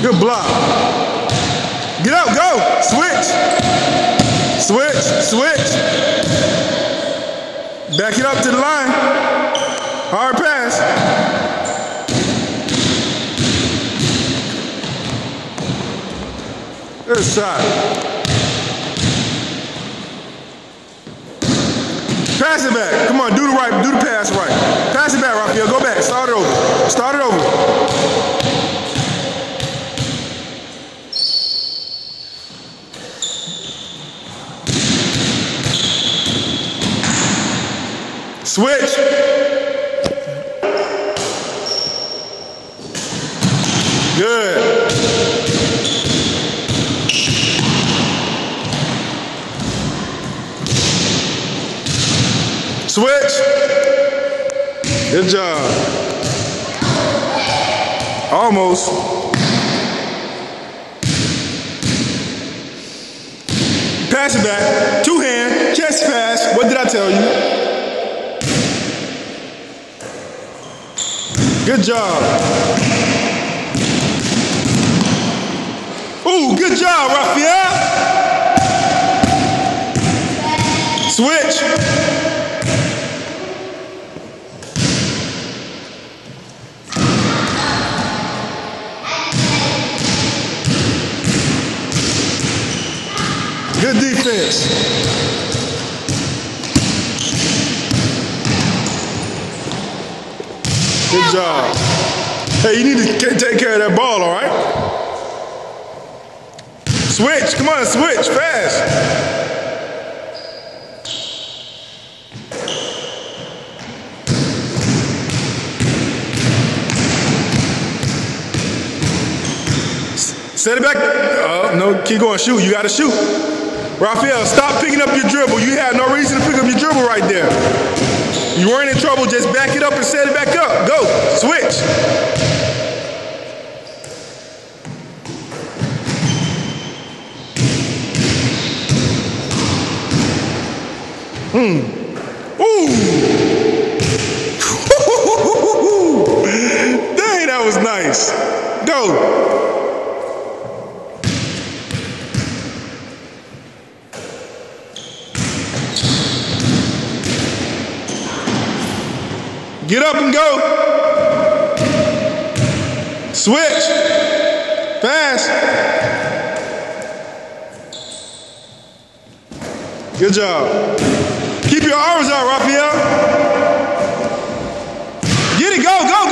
Good block. Get up, go. Switch. Switch, switch. Back it up to the line. Hard pass. Good shot. Pass it back. Come on, do the pass right. Pass it back, Raphael. Go back. Start it over. Start it over. Switch. Good. Switch. Good job. Almost. Pass it back. Two hand. Chest pass. What did I tell you? Good job. Ooh, good job, Raphael. Switch. Good defense. Good job. Hey, you need to take care of that ball, all right? Switch, come on, switch, fast. Set it back. No, keep going, shoot, you gotta shoot. Raphael, stop picking up your dribble. You had no reason to pick up your dribble right there. You weren't in trouble, just back it up and set it back up. Go, switch. Ooh. Dang, that was nice. Go. Get up and go. Switch. Fast. Good job. Keep your arms out, Raphael. Get it, go, go.